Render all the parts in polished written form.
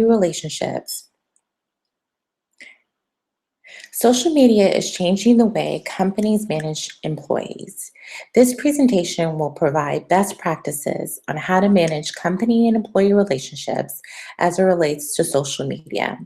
relationships. Social media is changing the way companies manage employees. This presentation will provide best practices on how to manage company and employee relationships as it relates to social media.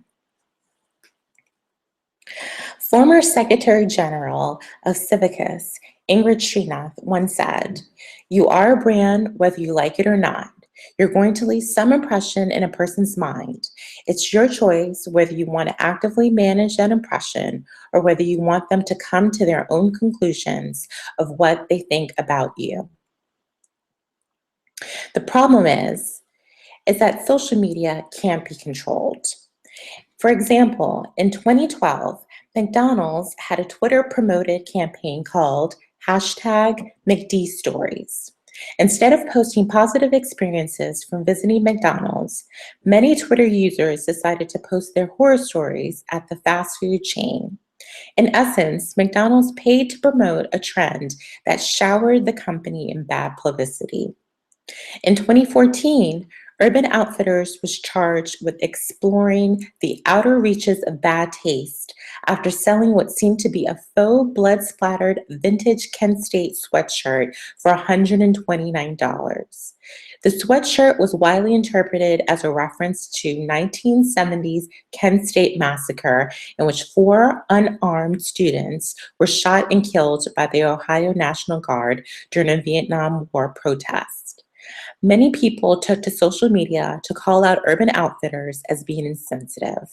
Former Secretary General of Civicus, Ingrid Srinath, once said, "You are a brand whether you like it or not. You're going to leave some impression in a person's mind. It's your choice whether you want to actively manage that impression or whether you want them to come to their own conclusions of what they think about you." The problem is that social media can't be controlled. For example, in 2012, McDonald's had a Twitter-promoted campaign called #McDStories. Instead of posting positive experiences from visiting McDonald's, many Twitter users decided to post their horror stories at the fast food chain. In essence, McDonald's paid to promote a trend that showered the company in bad publicity. In 2014, Urban Outfitters was charged with exploring the outer reaches of bad taste after selling what seemed to be a faux blood-splattered vintage Kent State sweatshirt for $129. The sweatshirt was widely interpreted as a reference to 1970s Kent State massacre, in which 4 unarmed students were shot and killed by the Ohio National Guard during a Vietnam War protest. Many people took to social media to call out Urban Outfitters as being insensitive.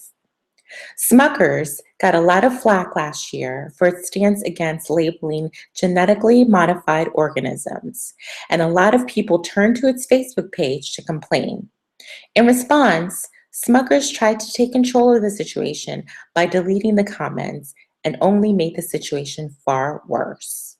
Smucker's got a lot of flack last year for its stance against labeling genetically modified organisms, and a lot of people turned to its Facebook page to complain. In response, Smucker's tried to take control of the situation by deleting the comments and only made the situation far worse.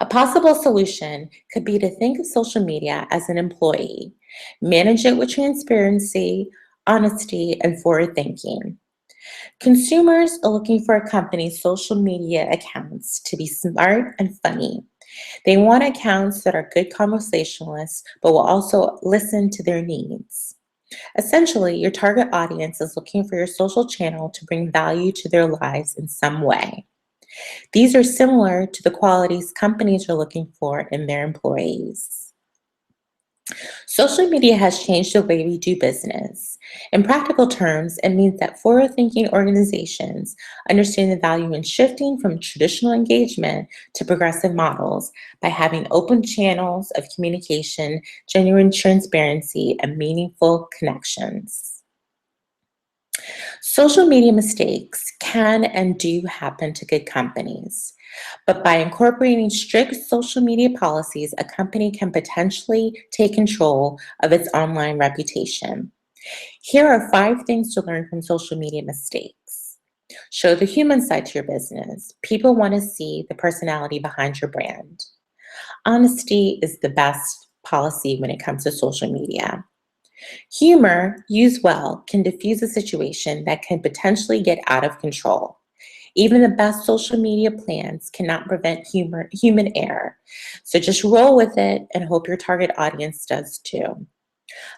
A possible solution could be to think of social media as an employee, manage it with transparency, honesty, and forward thinking. Consumers are looking for a company's social media accounts to be smart and funny. They want accounts that are good conversationalists, but will also listen to their needs. Essentially, your target audience is looking for your social channel to bring value to their lives in some way. These are similar to the qualities companies are looking for in their employees. Social media has changed the way we do business. In practical terms, it means that forward-thinking organizations understand the value in shifting from traditional engagement to progressive models by having open channels of communication, genuine transparency, and meaningful connections. Social media mistakes can and do happen to good companies, but by incorporating strict social media policies, a company can potentially take control of its online reputation. Here are 5 things to learn from social media mistakes. Show the human side to your business. People want to see the personality behind your brand. Honesty is the best policy when it comes to social media. Humor, used well, can diffuse a situation that can potentially get out of control. Even the best social media plans cannot prevent human error. So just roll with it and hope your target audience does too.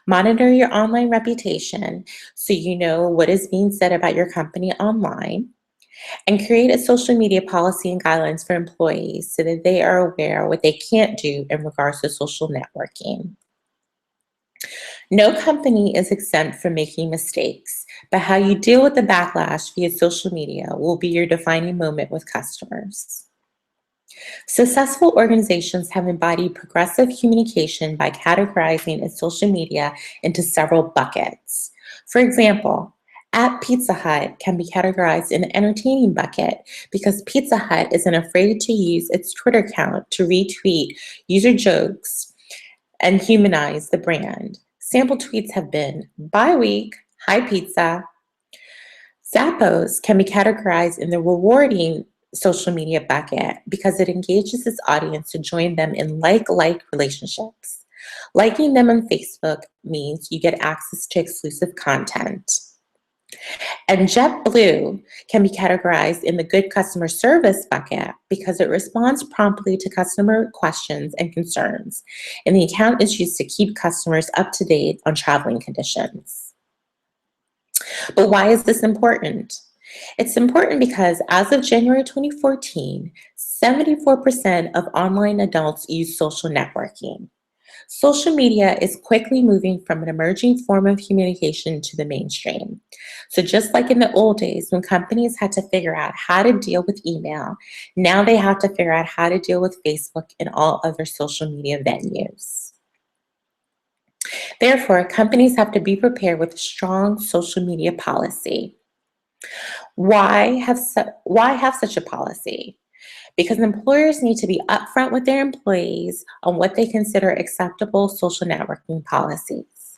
Monitor your online reputation so you know what is being said about your company online. And create a social media policy and guidelines for employees so that they are aware what they can't do in regards to social networking. No company is exempt from making mistakes, but how you deal with the backlash via social media will be your defining moment with customers. Successful organizations have embodied progressive communication by categorizing its social media into several buckets. For example, at Pizza Hut can be categorized in the entertaining bucket because Pizza Hut isn't afraid to use its Twitter account to retweet user jokes and humanize the brand. Sample tweets have been, "Bye week, hi pizza." Zappos can be categorized in the rewarding social media bucket because it engages its audience to join them in like-like relationships. Liking them on Facebook means you get access to exclusive content. And JetBlue can be categorized in the good customer service bucket because it responds promptly to customer questions and concerns, and the account is used to keep customers up to date on traveling conditions. But why is this important? It's important because as of January 2014, 74% of online adults use social networking. Social media is quickly moving from an emerging form of communication to the mainstream. So just like in the old days when companies had to figure out how to deal with email, now they have to figure out how to deal with Facebook and all other social media venues. Therefore, companies have to be prepared with a strong social media policy. Why have such a policy? Because employers need to be upfront with their employees on what they consider acceptable social networking policies.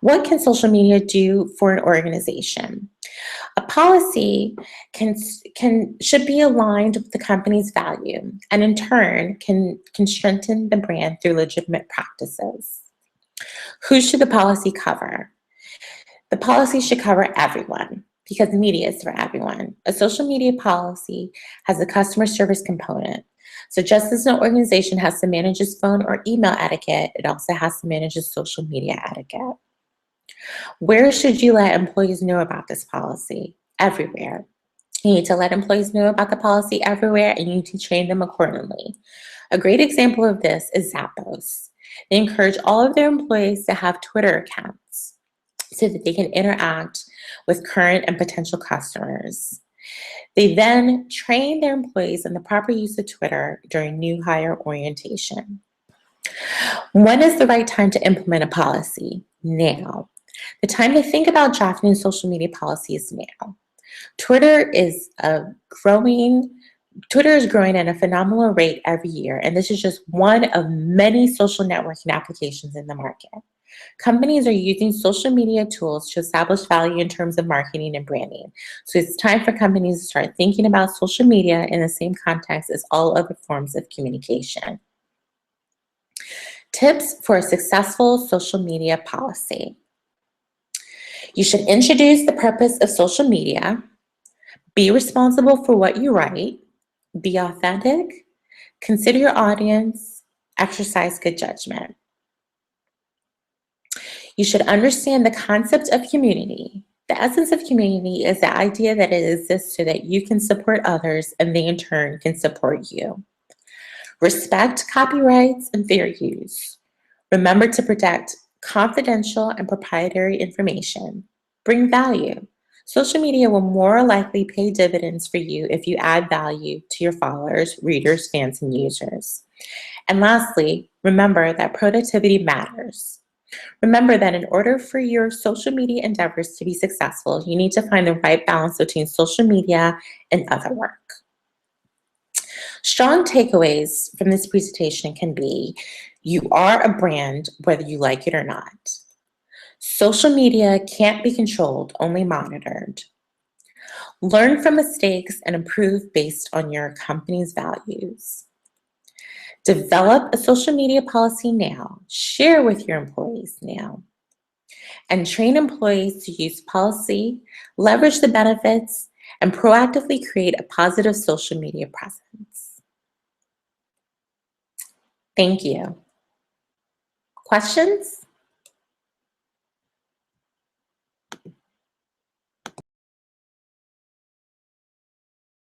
What can social media do for an organization? A policy should be aligned with the company's value and in turn can strengthen the brand through legitimate practices. Who should the policy cover? The policy should cover everyone because media is for everyone. A social media policy has a customer service component. So just as an organization has to manage its phone or email etiquette, it also has to manage its social media etiquette. Where should you let employees know about this policy? Everywhere. You need to let employees know about the policy everywhere and you need to train them accordingly. A great example of this is Zappos. They encourage all of their employees to have Twitter accounts so that they can interact with current and potential customers. They then train their employees in the proper use of Twitter during new hire orientation. When is the right time to implement a policy? Now. The time to think about drafting a social media policy is now. Twitter is growing at a phenomenal rate every year, and this is just one of many social networking applications in the market. Companies are using social media tools to establish value in terms of marketing and branding. So it's time for companies to start thinking about social media in the same context as all other forms of communication. Tips for a successful social media policy. You should introduce the purpose of social media, be responsible for what you write, be authentic, consider your audience, exercise good judgment. You should understand the concept of community. The essence of community is the idea that it exists so that you can support others and they in turn can support you. Respect copyrights and fair use. Remember to protect confidential and proprietary information. Bring value. Social media will more likely pay dividends for you if you add value to your followers, readers, fans, and users. And lastly, remember that productivity matters. Remember that in order for your social media endeavors to be successful, you need to find the right balance between social media and other work. Strong takeaways from this presentation can be, you are a brand whether you like it or not. Social media can't be controlled, only monitored. Learn from mistakes and improve based on your company's values. Develop a social media policy now. Share with your employees now. And train employees to use policy, leverage the benefits, and proactively create a positive social media presence. Thank you. Questions?